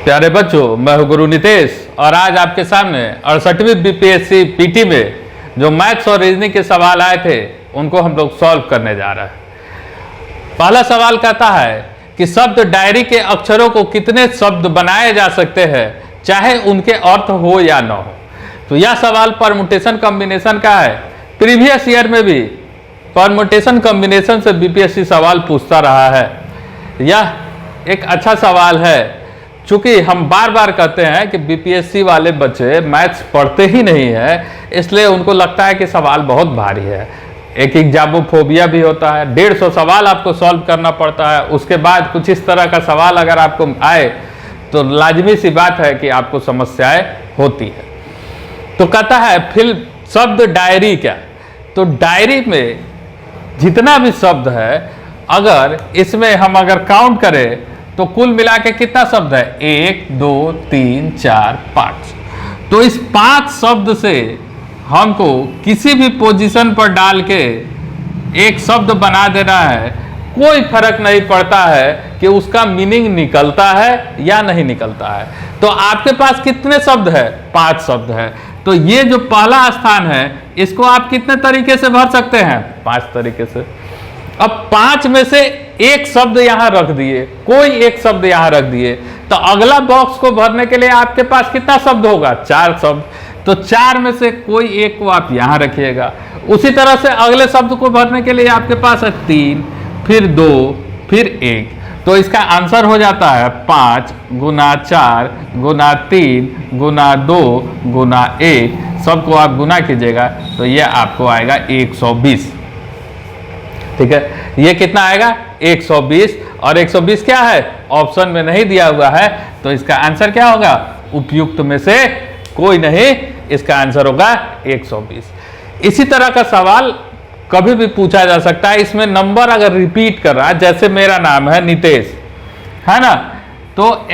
प्यारे बच्चों, मैं हूं गुरु नितेश और आज आपके सामने 68वीं बीपीएससी पीटी में जो मैथ्स और रीजनिंग के सवाल आए थे उनको हम लोग सॉल्व करने जा रहे हैं। पहला सवाल कहता है कि शब्द डायरी के अक्षरों को कितने शब्द बनाए जा सकते हैं चाहे उनके अर्थ हो या न हो। तो यह सवाल परमुटेशन कॉम्बिनेशन का है। प्रीवियस ईयर में भी परमुटेशन कॉम्बिनेशन से बीपीएससी सवाल पूछता रहा है। यह एक अच्छा सवाल है। चूंकि हम बार बार कहते हैं कि बीपीएससी वाले बच्चे मैथ्स पढ़ते ही नहीं है, इसलिए उनको लगता है कि सवाल बहुत भारी है। एक एग्जामोफोबिया भी होता है। 150 सवाल आपको सॉल्व करना पड़ता है। उसके बाद कुछ इस तरह का सवाल अगर आपको आए तो लाजमी सी बात है कि आपको समस्याएं होती है। तो कहता है फिर शब्द डायरी क्या, तो डायरी में जितना भी शब्द है अगर इसमें हम अगर काउंट करें तो कुल मिला के कितना शब्द है, 1 2 3 4 5। तो इस 5 शब्द से हमको किसी भी पोजीशन पर डाल के एक शब्द बना देना है। कोई फर्क नहीं पड़ता है कि उसका मीनिंग निकलता है या नहीं निकलता है। तो आपके पास कितने शब्द है, 5 शब्द है। तो ये जो पहला स्थान है इसको आप कितने तरीके से भर सकते हैं, 5 तरीके से। अब 5 में से एक शब्द यहां रख दिए, कोई एक शब्द यहां रख दिए, तो अगला बॉक्स को भरने के लिए आपके पास कितना शब्द होगा, 4 शब्द। तो 4 में से कोई एक को आप यहां रखिएगा। उसी तरह से अगले शब्द को भरने के लिए आपके पास है 3, फिर 2, फिर 1। तो इसका आंसर हो जाता है 5 गुना 4 गुना 3 गुना 2 गुना 1। सबको आप गुना कीजिएगा तो ये आपको आएगा 120। ठीक है, ये कितना आएगा, 120। और 120 क्या है, ऑप्शन में नहीं दिया हुआ है। तो इसका आंसर क्या होगा, उपयुक्त में से कोई नहीं, इसका आंसर होगा 120। इसी तरह का सवाल कभी भी पूछा जा सकता है। इसमें नंबर अगर रिपीट कर रहा है, जैसे मेरा नाम है नितेश, है ना, तो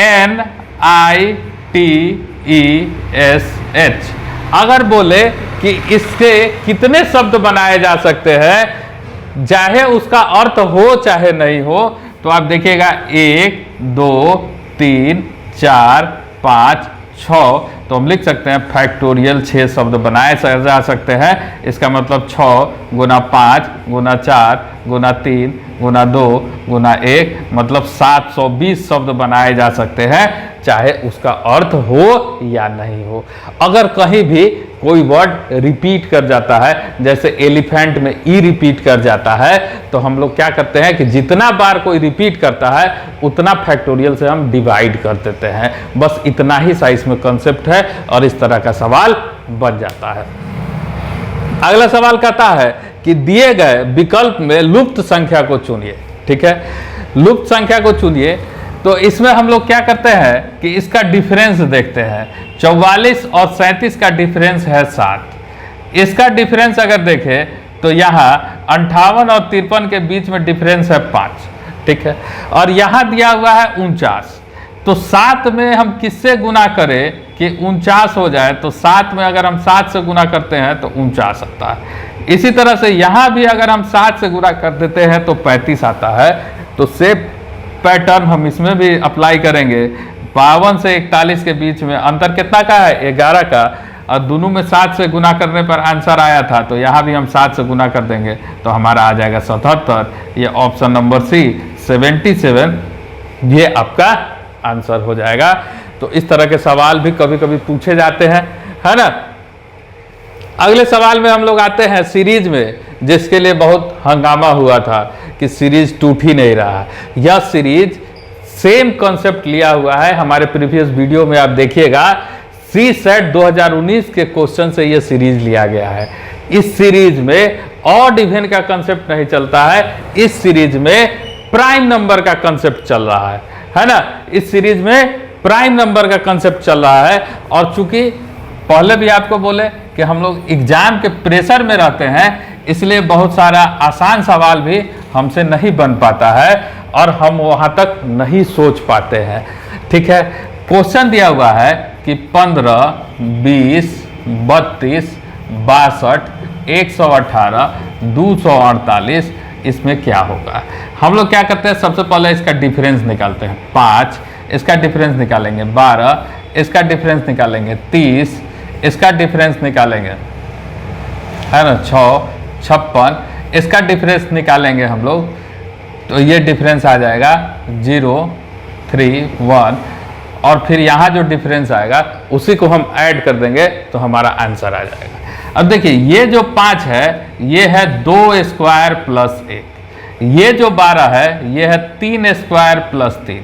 NITESH। अगर बोले कि इसके कितने शब्द बनाए जा सकते हैं चाहे उसका अर्थ हो चाहे नहीं हो, तो आप देखिएगा 1 2 3 4 5 6। तो हम लिख सकते हैं फैक्टोरियल 6 शब्द बनाए जा सकते हैं। इसका मतलब 6 गुना 5 गुना 4 गुना 3 गुना 2 गुना 1, मतलब 720 शब्द बनाए जा सकते हैं चाहे उसका अर्थ हो या नहीं हो। अगर कहीं भी कोई वर्ड रिपीट कर जाता है, जैसे एलिफेंट में ई रिपीट कर जाता है, तो हम लोग क्या करते हैं कि जितना बार कोई रिपीट करता है उतना फैक्टोरियल से हम डिवाइड कर देते हैं। बस इतना ही सा इसमें कंसेप्ट है और इस तरह का सवाल बन जाता है। अगला सवाल कहता है कि दिए गए विकल्प में लुप्त संख्या को चुनिए। ठीक है, लुप्त संख्या को चुनिए। तो इसमें हम लोग क्या करते हैं कि इसका डिफरेंस देखते हैं। 44 और 37 का डिफरेंस है 7। इसका डिफरेंस अगर देखें तो यहाँ 58 और 53 के बीच में डिफरेंस है 5। ठीक है, और यहाँ दिया हुआ है 49। तो 7 में हम किससे गुना करें कि 49 हो जाए, तो 7 में अगर हम 7 से गुना करते हैं तो 49 आता है। इसी तरह से यहाँ भी अगर हम 7 से गुना कर देते हैं तो 35 आता है। तो सेम पैटर्न हम इसमें भी अप्लाई करेंगे। 52 से 41 के बीच में अंतर कितना का है, 11 का, और दोनों में 7 से गुना करने पर आंसर आया था, तो यहाँ भी हम 7 से गुना कर देंगे तो हमारा आ जाएगा 77। ये ऑप्शन नंबर सी 77 ये आपका आंसर हो जाएगा। तो इस तरह के सवाल भी कभी कभी पूछे जाते हैं, है ना। अगले सवाल में हम लोग आते हैं सीरीज में, जिसके लिए बहुत हंगामा हुआ था कि सीरीज टूट ही नहीं रहा। यह सीरीज सेम कॉन्सेप्ट लिया हुआ है। हमारे प्रीवियस वीडियो में आप देखिएगा, CSET 2019 के क्वेश्चन से यह सीरीज लिया गया है। इस सीरीज में ऑड इवन का कंसेप्ट नहीं चलता है, इस सीरीज में प्राइम नंबर का कंसेप्ट चल रहा है ना। इस सीरीज में प्राइम नंबर का कंसेप्ट चल रहा है। और चूंकि पहले भी आपको बोले कि हम लोग एग्जाम के प्रेशर में रहते हैं, इसलिए बहुत सारा आसान सवाल भी हमसे नहीं बन पाता है और हम वहां तक नहीं सोच पाते हैं। ठीक है, क्वेश्चन दिया हुआ है कि 15 20 32 62 118 248 इसमें क्या होगा। हम लोग क्या करते हैं, सबसे पहले इसका डिफरेंस निकालते हैं। 5 इसका डिफरेंस निकालेंगे 12, इसका डिफरेंस निकालेंगे 30, इसका डिफरेंस निकालेंगे है ना 6, 56, इसका डिफरेंस निकालेंगे हम लोग तो ये डिफरेंस आ जाएगा 0, 3, 1 और फिर यहाँ जो डिफरेंस आएगा उसी को हम ऐड कर देंगे तो हमारा आंसर आ जाएगा। अब देखिए ये जो 5 है ये है 2 स्क्वायर प्लस 1, ये जो 12 है ये है 3 स्क्वायर प्लस 3,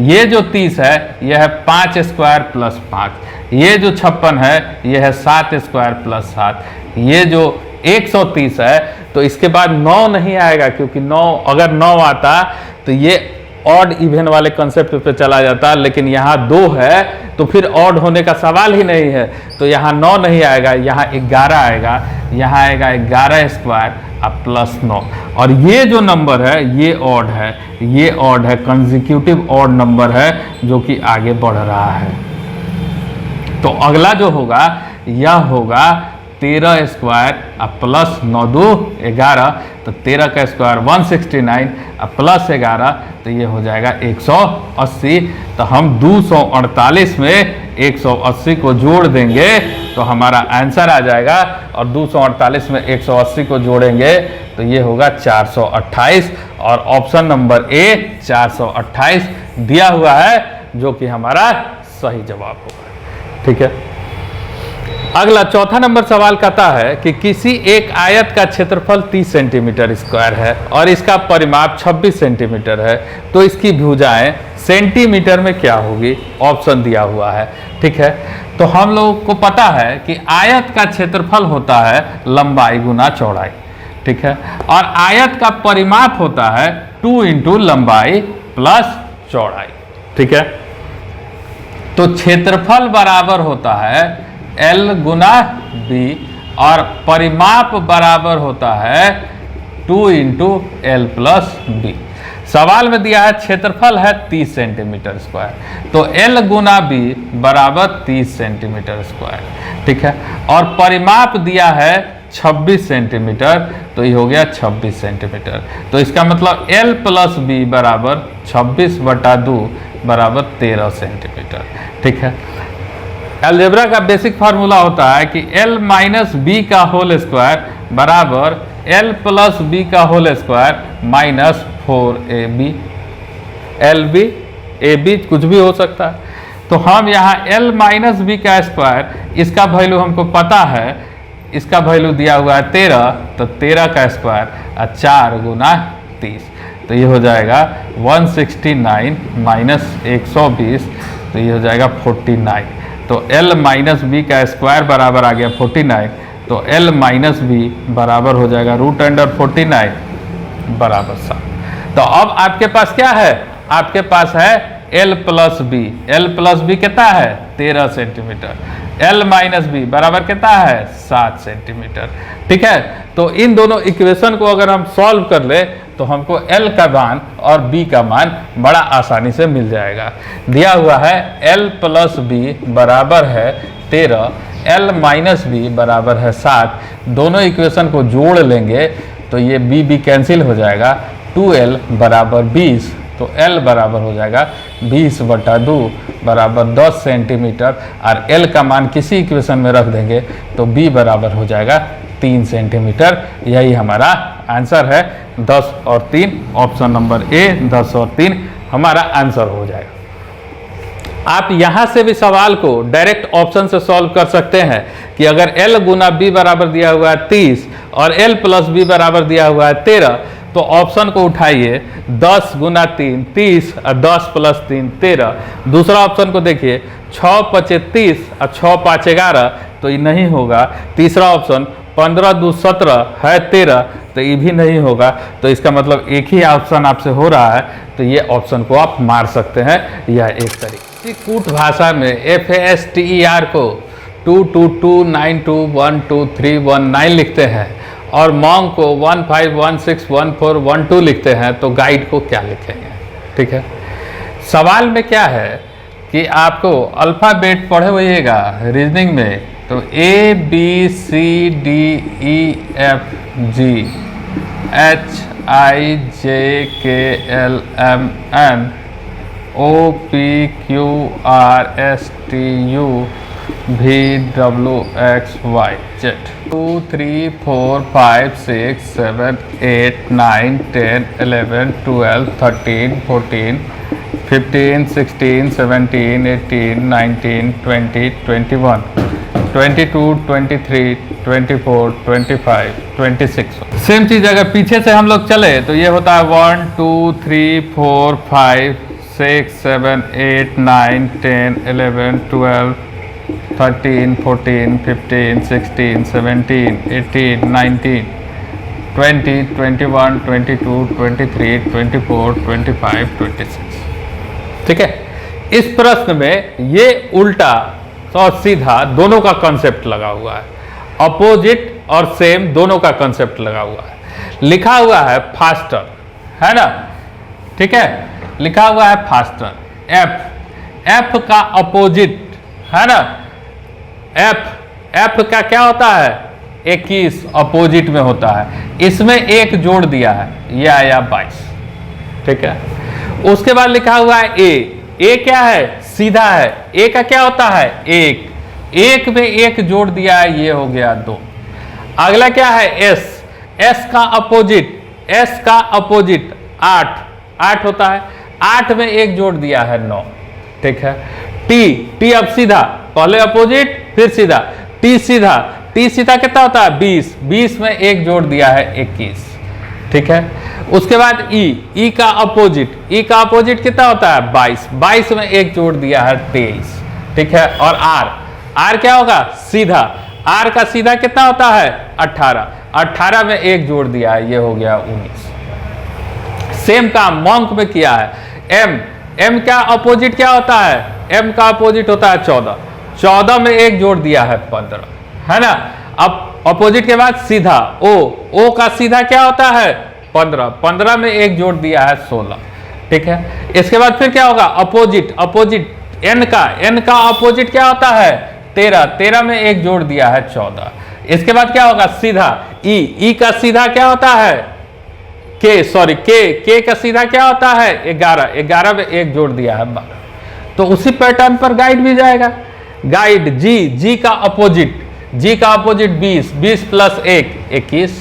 ये जो 30 है ये है 5 स्क्वायर प्लस 5, ये जो 56 है ये है 7 स्क्वायर प्लस 7, ये जो 130 है तो इसके बाद 9 नहीं आएगा क्योंकि 9 अगर 9 आता तो ये ऑड इवन वाले कंसेप्ट पे चला जाता, लेकिन यहाँ 2 है तो फिर ऑड होने का सवाल ही नहीं है, तो यहाँ 9 नहीं आएगा, यहाँ 11 आएगा, यहाँ आएगा 11 स्क्वायर अब प्लस 9 और ये जो नंबर है ये ऑड है, ये ऑड है, कंसेक्यूटिव ऑड नंबर है जो कि आगे बढ़ रहा है। तो अगला जो होगा यह होगा 13 स्क्वायर अब प्लस 9 2 11 तो 13 का स्क्वायर 169 अब प्लस 11 तो ये हो जाएगा 180। तो हम 248 में 180 को जोड़ देंगे तो हमारा आंसर आ जाएगा और 248 में 180 को जोड़ेंगे तो ये होगा 428 और ऑप्शन नंबर ए 428 दिया हुआ है जो कि हमारा सही जवाब होगा। ठीक है, अगला चौथा नंबर सवाल कहता है कि किसी एक आयत का क्षेत्रफल 30 सेंटीमीटर स्क्वायर है और इसका परिमाप 26 सेंटीमीटर है, तो इसकी भुजाएं सेंटीमीटर में क्या होगी? ऑप्शन दिया हुआ है। ठीक है, तो हम लोगों को पता है कि आयत का क्षेत्रफल होता है लंबाई गुना चौड़ाई। ठीक है, और आयत का परिमाप होता है 2 इंटू लंबाई प्लस चौड़ाई। ठीक है, तो क्षेत्रफल बराबर होता है L गुना B और परिमाप बराबर होता है 2 इंटू एल प्लस बी। सवाल में दिया है क्षेत्रफल है 30 सेंटीमीटर स्क्वायर, तो L गुना B बराबर 30 सेंटीमीटर स्क्वायर। ठीक है, और परिमाप दिया है 26 सेंटीमीटर, तो ये हो गया 26 सेंटीमीटर। तो इसका मतलब L प्लस B बराबर 26/2 बराबर 13 सेंटीमीटर। ठीक है, अलजेब्रा का बेसिक फार्मूला होता है कि L माइनस बी का होल स्क्वायर बराबर L प्लस बी का whole square minus 4AB। LB AB कुछ भी हो सकता है, तो हम यहाँ L माइनस बी का स्क्वायर, इसका वैल्यू हमको पता है, इसका वैल्यू दिया हुआ है 13, तो 13 का स्क्वायर 4 गुना 30, तो ये हो जाएगा 169 माइनस 120, तो ये हो जाएगा 49। तो L माइनस बी का स्क्वायर बराबर आ गया 49, तो L माइनस बी बराबर हो जाएगा √49 बराबर 7। तो अब आपके पास क्या है? आपके पास है L plus B. L plus B कितना है? 13 सेंटीमीटर। L माइनस बी बराबर कितना है? 7 सेंटीमीटर। ठीक है, तो इन दोनों इक्वेशन को अगर हम सॉल्व कर ले तो हमको L का मान और B का मान बड़ा आसानी से मिल जाएगा। दिया हुआ है L प्लस बी बराबर है 13, L माइनस बी बराबर है 7। दोनों इक्वेशन को जोड़ लेंगे तो ये B कैंसिल हो जाएगा, 2L बराबर 20, तो L बराबर हो जाएगा 20/2 बराबर 10 सेंटीमीटर, और L का मान किसी इक्वेशन में रख देंगे तो B बराबर हो जाएगा 3 सेंटीमीटर। यही हमारा आंसर है। 10 और 3, ऑप्शन नंबर ए 10 और 3 हमारा आंसर हो जाएगा। आप यहाँ से भी सवाल को डायरेक्ट ऑप्शन से सॉल्व कर सकते हैं कि अगर L गुना B बराबर दिया हुआ है 30 और L प्लस B बराबर दिया हुआ है 13, तो ऑप्शन को उठाइए 10 गुना 3 30 और 10 प्लस 3 13। दूसरा ऑप्शन को देखिए 6 × 5 = 30 और 6 × 5 = 11, तो ये नहीं होगा। तीसरा ऑप्शन 15 × 2 = 17 है 13, तो ये भी नहीं होगा। तो इसका मतलब एक ही ऑप्शन आपसे हो रहा है, तो ये ऑप्शन को आप मार सकते हैं। यह एक तरीके कूट भाषा में FASTER को 22292123119 लिखते हैं और मॉन्ग को 15161412 लिखते हैं, तो गाइड को क्या लिखेंगे? ठीक है, सवाल में क्या है कि आपको अल्फ़ाबेट पढ़े होइएगा रीजनिंग में, तो ABCDEFGHIJKLMN OPQRSTU VWXYZ 2 3 4 5 6 7 8 9 10 11 12 13 14 15 16 17 18 19 20 21 22 23 24 25 26। सेम चीज अगर पीछे से हम लोग चले तो ये होता है 1 2 3 4 5 6 7 8 9 10 11 12 13 14 15 16 17 18 19 20 21 22 23 24 25 26। ठीक है, इस प्रश्न में ये उल्टा और सीधा दोनों का कॉन्सेप्ट लगा हुआ है, अपोजिट और सेम दोनों का कॉन्सेप्ट लगा हुआ है। लिखा हुआ है फास्टर, है ना, ठीक है, लिखा हुआ है फास्टर, एफ का अपोजिट है ना, एफ का क्या होता है 21 अपोजिट में होता है, इसमें एक जोड़ दिया है, ये आया 22। ठीक है, उसके बाद लिखा हुआ है ए क्या है सीधा है, ए का क्या होता है एक में एक जोड़ दिया है, ये हो गया 2। अगला क्या है एस का अपोजिट 8 होता है, 8 में एक जोड़ दिया है 9। ठीक है, टी अब सीधा, पहले अपोजिट फिर सीधा, टी सीधा कितना होता है 20 में एक जोड़ दिया है 21। ठीक है, उसके बाद ई का अपोजिट कितना होता है 22 में एक जोड़ दिया है 23। ठीक है, और आर क्या होगा सीधा, आर का सीधा कितना होता है 18 में एक जोड़ दिया है, ये हो गया 19। सेम काम मॉन्क में किया है, एम का अपोजिट क्या होता है, एम का अपोजिट होता है 14 में एक जोड़ दिया है 15, है ना। अब अपोजिट के बाद सीधा ओ का सीधा क्या होता है 15 में एक जोड़ दिया है 16। ठीक है, इसके बाद फिर क्या होगा अपोजिट एन का अपोजिट क्या होता है 13 में एक जोड़ दिया है 14। इसके बाद क्या होगा सीधा ई का सीधा क्या होता है के का सीधा क्या होता है 11 में एक जोड़ दिया है 12। तो उसी पैटर्न पर गाइड भी जाएगा। गाइड जी का अपोजिट 20 प्लस 1 21,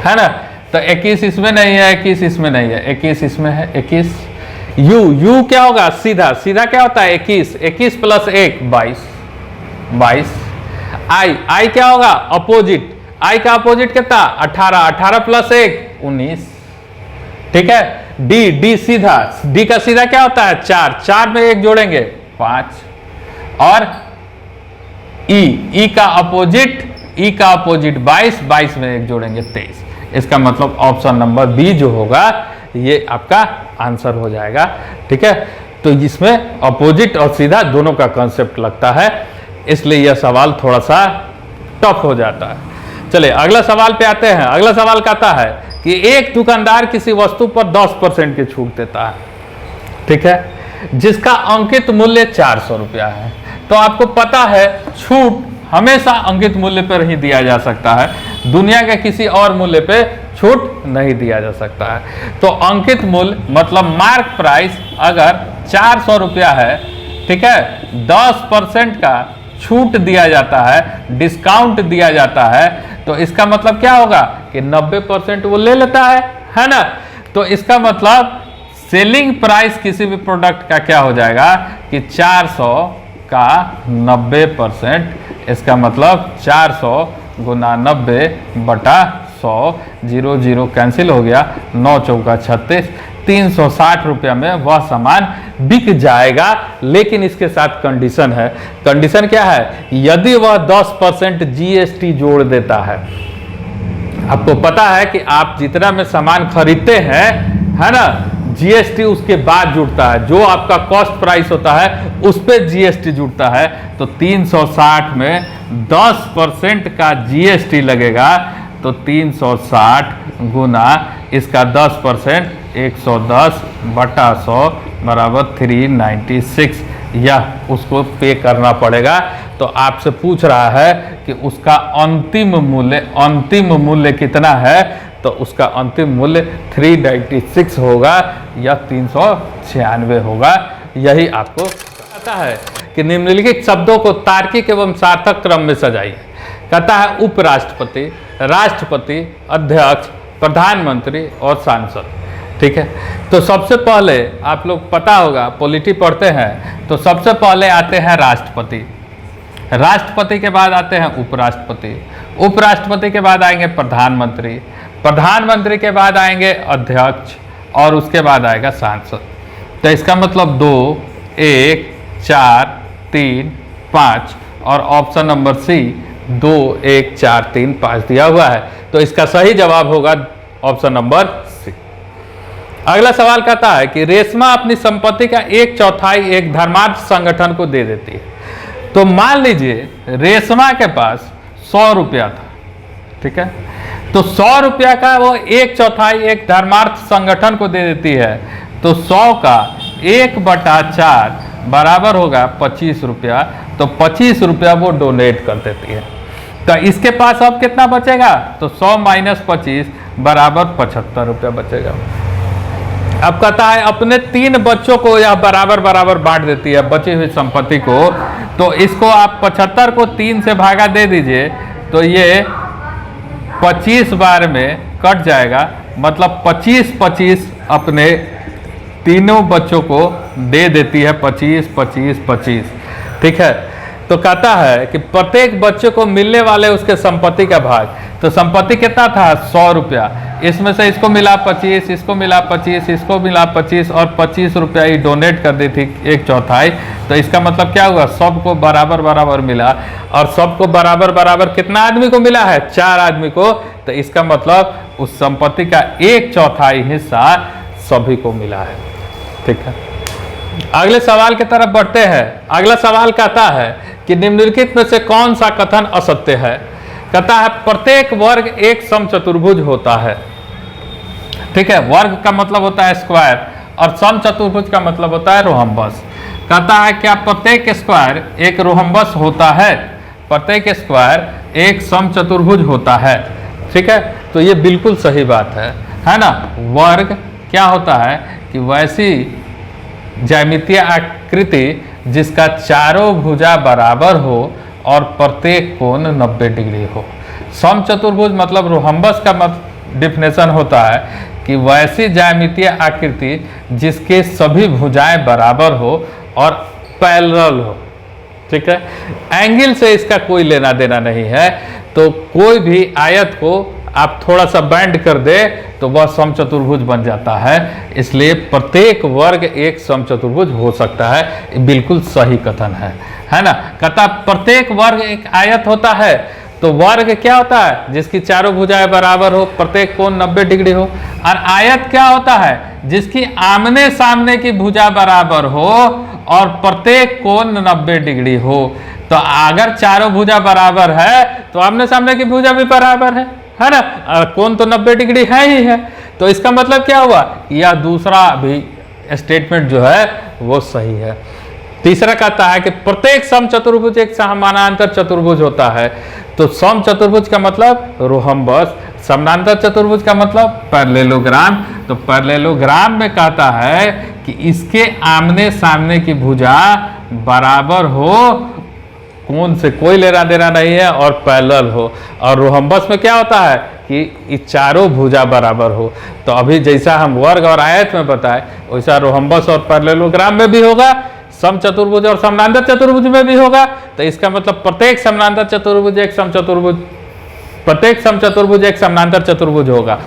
है ना। तो 21 इसमें नहीं है, 21 इसमें नहीं है, 21 इसमें है 21। यू क्या होगा सीधा क्या होता है 21 प्लस 1 22। आई क्या होगा अपोजिट, आई का अपोजिट कितना 18 प्लस 1 19। ठीक है, डी सीधा, डी का सीधा क्या होता है 4 में एक जोड़ेंगे 5। और ई का अपोजिट 22 में एक जोड़ेंगे 23। इसका मतलब ऑप्शन नंबर बी जो होगा ये आपका आंसर हो जाएगा। ठीक है, तो इसमें अपोजिट और सीधा दोनों का कॉन्सेप्ट लगता है, इसलिए यह सवाल थोड़ा सा टफ हो जाता है। चलिए अगला सवाल पे आते हैं। अगला सवाल कहता है कि एक दुकानदार किसी वस्तु पर 10% की छूट देता है, ठीक है, जिसका अंकित मूल्य 400 रुपया है। तो आपको पता है छूट हमेशा अंकित मूल्य पर ही दिया जा सकता है, दुनिया के किसी और मूल्य पे छूट नहीं दिया जा सकता है। तो अंकित मूल्य मतलब मार्क प्राइस अगर 400 रुपया है, ठीक है, 10% का छूट दिया जाता है, डिस्काउंट दिया जाता है, तो इसका मतलब क्या होगा कि 90% वो ले लेता है ना। तो इसका मतलब सेलिंग प्राइस किसी भी प्रोडक्ट का क्या हो जाएगा कि 400 का 90%, इसका मतलब 400 गुना 90 बटा 100, 0 कैंसिल हो गया, 9 चौका 36, 360 रुपया में वह सामान बिक जाएगा। लेकिन इसके साथ कंडीशन है। कंडीशन क्या है? यदि वह 10% जीएसटी जोड़ देता है। आपको पता है कि आप जितना में सामान खरीदते हैं, है ना, जीएसटी उसके बाद जुड़ता है, जो आपका कॉस्ट प्राइस होता है उस पर जीएसटी जुड़ता है। तो 360 में 10% का जीएसटी लगेगा, तो 360 गुना इसका 10% 110 बटा 100 बराबर 396, यह उसको पे करना पड़ेगा। तो आपसे पूछ रहा है कि उसका अंतिम मूल्य कितना है, तो उसका अंतिम मूल्य 396 होगा या 396 होगा। यही आपको कहता है कि निम्नलिखित शब्दों को तार्किक एवं सार्थक क्रम में सजाइए। कहता है उपराष्ट्रपति, राष्ट्रपति, अध्यक्ष, प्रधानमंत्री और सांसद। ठीक है, तो सबसे पहले आप लोग पता होगा पॉलिटी पढ़ते हैं, तो सबसे पहले आते हैं राष्ट्रपति, राष्ट्रपति के बाद आते हैं उपराष्ट्रपति, उपराष्ट्रपति के बाद आएंगे प्रधानमंत्री, प्रधानमंत्री के बाद आएंगे अध्यक्ष और उसके बाद आएगा सांसद। तो इसका मतलब 2, 1, 4, 3, 5 और ऑप्शन नंबर सी 2, 1, 4, 3, 5 दिया हुआ है। तो इसका सही जवाब होगा ऑप्शन नंबर सी। अगला सवाल कहता है कि रेशमा अपनी संपत्ति का 1/4 एक धर्मार्थ संगठन को दे देती है। तो मान लीजिए रेशमा के पास 100 रुपया था, ठीक है, तो 100 रुपया का वो 1/4 एक धर्मार्थ संगठन को दे देती है। तो 100 का 1/4 बराबर होगा 25 रुपया, तो 25 रुपया वो डोनेट कर देती है। तो इसके पास अब कितना बचेगा, तो 100 - 25 बराबर 75 रुपया बचेगा। अब कहता है अपने 3 बच्चों को यह बराबर बराबर बांट देती है बची हुई संपत्ति को। तो इसको आप 75 को 3 से भागा दे दीजिए, तो ये 25 बार में कट जाएगा, मतलब 25 अपने तीनों बच्चों को दे देती है, 25। ठीक है, तो कहता है कि प्रत्येक बच्चे को मिलने वाले उसके संपत्ति का भाग। तो संपत्ति कितना था, 100 रुपया, इसमें से इसको मिला 25, इसको मिला 25, इसको मिला 25 और 25 रुपया ही डोनेट कर दी थी 1/4। तो इसका मतलब क्या हुआ, सबको बराबर बराबर मिला। और सबको बराबर बराबर कितना आदमी को मिला है, 4 आदमी को। तो इसका मतलब उस संपत्ति का 1/4 हिस्सा सभी को मिला है। ठीक है, अगले सवाल की तरफ बढ़ते हैं। अगला सवाल कहता है कि निम्नलिखित में से कौन सा कथन असत्य है। कहता है प्रत्येक वर्ग एक समचतुर्भुज होता है। ठीक है, वर्ग का मतलब होता है स्क्वायर और समचतुर्भुज का मतलब होता है रोहम्बस। कहता है क्या प्रत्येक स्क्वायर एक रोहम्बस होता है, प्रत्येक स्क्वायर एक समचतुर्भुज होता है। ठीक है, तो ये बिल्कुल सही बात है ना। वर्ग क्या होता है कि वैसी ज्यामितीय आकृति जिसका चारों भुजा बराबर हो और प्रत्येक कोण 90 डिग्री हो। समचतुर्भुज मतलब रोहम्बस का डिफिनेशन होता है कि वैसी ज्यामितीय आकृति जिसके सभी भुजाएं बराबर हो और पैरेलल हो। ठीक है, एंगल से इसका कोई लेना देना नहीं है। तो कोई भी आयत को आप थोड़ा सा बैंड कर दे तो वह समचतुर्भुज बन जाता है। इसलिए प्रत्येक वर्ग एक समचतुर्भुज हो सकता है, बिल्कुल सही कथन है ना। कहता प्रत्येक वर्ग एक आयत होता है। तो वर्ग क्या होता है, जिसकी चारों भुजाएं बराबर हो, प्रत्येक कोण 90 डिग्री हो। और आयत क्या होता है, जिसकी आमने सामने की भुजा बराबर हो और प्रत्येक कोण 90 डिग्री हो। तो अगर चारों भुजा बराबर है तो आमने सामने की भुजा भी बराबर है ना, कोण तो 90 डिग्री है ही है। तो इसका मतलब क्या हुआ, यह दूसरा भी स्टेटमेंट जो है वो सही है। तीसरा कहता है कि प्रत्येक समचतुर्भुज एक समानांतर चतुर्भुज होता है। तो समचतुर्भुज का मतलब रोहम्बस, समानांतर चतुर्भुज का मतलब पैरेललोग्राम। तो पैरेललोग्राम में कहता है कि इसके आमने सामने की भुजा बराबर हो, कोण से कोई लेना देना नहीं है और पैरेलल हो। और रोहम्बस में क्या होता है कि चारों भुजा बराबर हो। तो अभी जैसा हम वर्ग और आयत में बताए वैसा रोहम्बस और पैरेललोग्राम में भी होगा, समचतुर्भुज और समानांतर चतुर्भुज में भी होगा। तो इसका मतलब प्रत्येक समानांतर चतुर्भुज एक समचतुर्भुज, प्रत्येक समचतुर्भुज एक समानांतर चतुर्भुज होगा।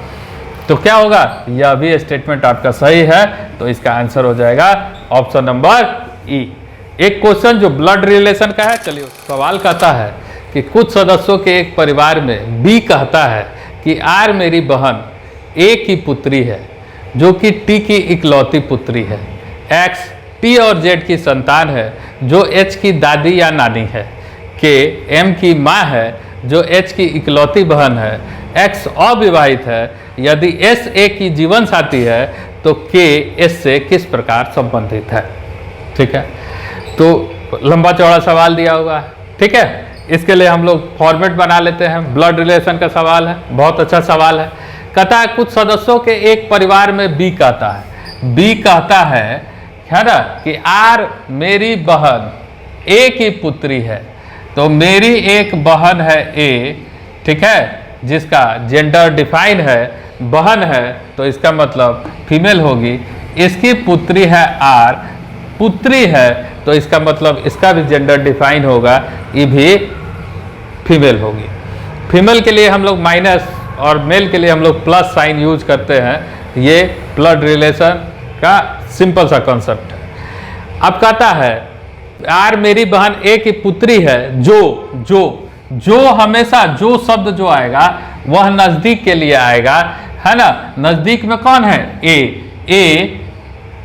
तो क्या होगा, यह भी स्टेटमेंट आपका सही है। तो इसका आंसर हो जाएगा ऑप्शन नंबर ई। एक क्वेश्चन जो ब्लड रिलेशन का है, चलिए सवाल कहता है कि कुछ सदस्यों के एक परिवार में बी कहता है कि आर मेरी बहन ए की पुत्री है जो कि टी की इकलौती पुत्री है, एक्स टी और जेड की संतान है जो एच की दादी या नानी है, के एम की माँ है जो एच की इकलौती बहन है, एक्स अविवाहित है। यदि एस ए की जीवन साथी है तो के एस से किस प्रकार संबंधित है। ठीक है, तो लंबा चौड़ा सवाल दिया हुआ है। ठीक है, इसके लिए हम लोग फॉर्मेट बना लेते हैं। ब्लड रिलेशन का सवाल है, बहुत अच्छा सवाल है। कहता है कुछ सदस्यों के एक परिवार में बी कहता है, बी कहता है ना कि आर मेरी बहन ए की पुत्री है। तो मेरी एक बहन है ए, ठीक है, जिसका जेंडर डिफाइन है, बहन है, तो इसका मतलब फीमेल होगी। इसकी पुत्री है आर, पुत्री है, तो इसका मतलब इसका भी जेंडर डिफाइन होगा, ये भी फीमेल होगी। फीमेल के लिए हम लोग माइनस और मेल के लिए हम लोग प्लस साइन यूज करते हैं। ये ब्लड रिलेशन का सिंपल सा कॉन्सेप्ट है। अब कहता है आर मेरी बहन ए की पुत्री है, जो हमेशा जो शब्द जो आएगा वह नजदीक के लिए आएगा, है ना। नजदीक में कौन है? ए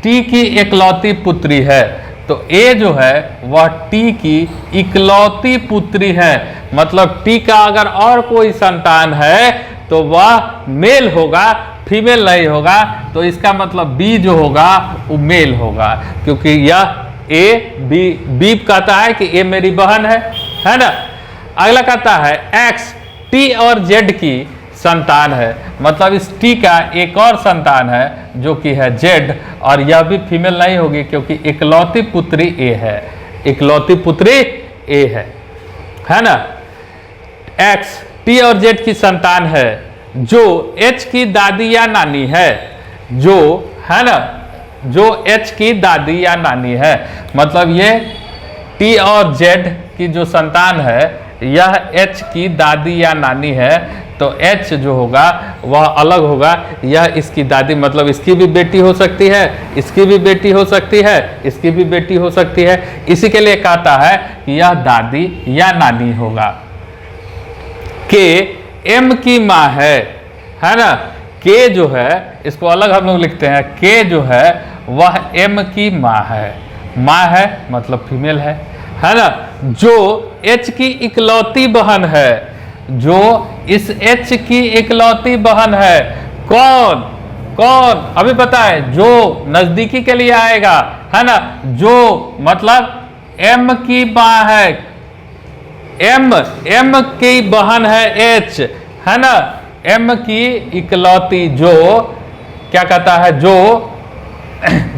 टी की इकलौती पुत्री है, तो ए जो है वह टी की इकलौती पुत्री है। मतलब टी का अगर और कोई संतान है तो वह मेल होगा, फीमेल नहीं होगा। तो इसका मतलब बी जो होगा वो मेल होगा, क्योंकि यह ए बी कहता है कि ए मेरी बहन है ना। अगला कहता है एक्स टी और जेड की संतान है, मतलब इस टी का एक और संतान है जो कि है जेड, और यह भी फीमेल नहीं होगी क्योंकि इकलौती पुत्री ए है, इकलौती पुत्री ए है ना। एक्स टी और जेड की संतान है जो एच की दादी या नानी है, जो है ना, जो एच की दादी या नानी है। मतलब ये टी और जेड की जो संतान है यह एच की दादी या नानी है, तो एच जो होगा वह अलग होगा, यह इसकी दादी, मतलब इसकी भी बेटी हो सकती है, इसकी भी बेटी हो सकती है, इसकी भी बेटी हो सकती है। इसी के लिए कहता है कि यह दादी या नानी होगा। के एम की माँ है ना। के जो है इसको अलग हम लोग लिखते हैं, के जो है वह एम की माँ है मतलब फीमेल है ना। जो एच की इकलौती बहन है, जो इस एच की इकलौती बहन है, कौन अभी पता है, जो नजदीकी के लिए आएगा, है ना। जो मतलब एम की माँ है, एम की बहन है एच, है ना। एम की इकलौती, जो क्या कहता है,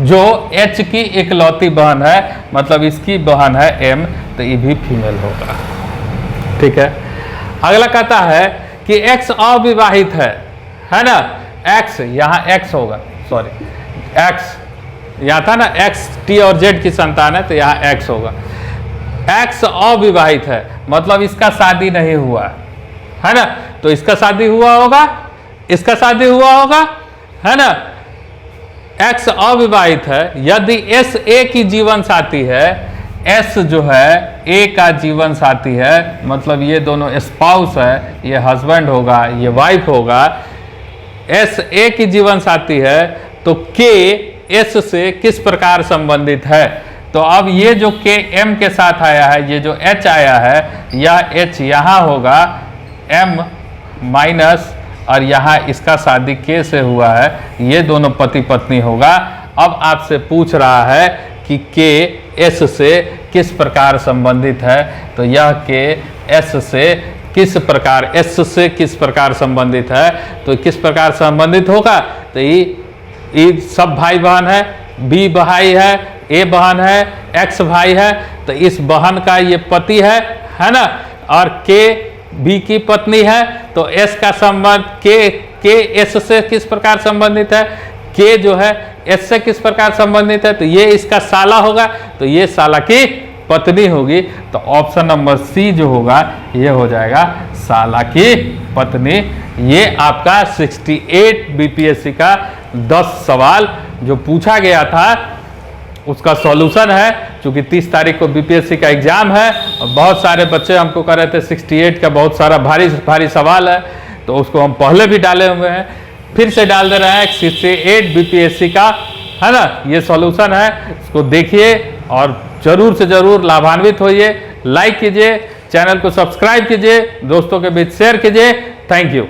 जो एच की इकलौती बहन है, मतलब इसकी बहन है एम, तो ये भी फीमेल होगा, ठीक है। अगला कहता है कि एक्स अविवाहित है ना। एक्स यहाँ एक्स होगा, सॉरी एक्स यहाँ था ना, एक्स टी और जेड की संतान है तो यहाँ एक्स होगा। एक्स अविवाहित है, मतलब इसका शादी नहीं हुआ है ना, तो इसका शादी हुआ होगा, इसका शादी हुआ होगा, है ना। एक्स अविवाहित है, यदि एस ए की जीवन साथी है, एस जो है ए का जीवन साथी है, मतलब ये दोनों स्पाउस है, ये हस्बैंड होगा, ये वाइफ होगा। एस ए की जीवन साथी है तो के एस से किस प्रकार संबंधित है? तो अब ये जो के एम के साथ आया है, ये जो एच आया है, यह एच यहाँ होगा एम माइनस, और यहाँ इसका शादी के से हुआ है, ये दोनों पति पत्नी होगा। अब आपसे पूछ रहा है कि के एस से किस प्रकार संबंधित है, तो यह के एस से किस प्रकार, एस से किस प्रकार संबंधित है, तो किस प्रकार संबंधित होगा, तो ये सब भाई बहन है, बी भाई है, ए बहन है, एक्स भाई है, तो इस बहन का ये पति है ना, और के बी की पत्नी है, तो एस का संबंध के एस से किस प्रकार संबंधित है, के जो है एस से किस प्रकार संबंधित है, तो ये इसका साला होगा, तो ये साला की पत्नी होगी। तो ऑप्शन नंबर सी जो होगा ये हो जाएगा साला की पत्नी। ये आपका 68 बीपीएससी का 10 सवाल जो पूछा गया था उसका सॉल्यूशन है। क्योंकि 30 तारीख को बीपीएससी का एग्जाम है और बहुत सारे बच्चे हमको कह रहे थे 68 का बहुत सारा भारी सवाल है, तो उसको हम पहले भी डाले हुए हैं, फिर से डाल दे रहे हैं। 68 बीपीएससी का है ना, ये सॉल्यूशन है, इसको देखिए और जरूर से जरूर लाभान्वित होइए। लाइक कीजिए, चैनल को सब्सक्राइब कीजिए, दोस्तों के बीच शेयर कीजिए। Thank you.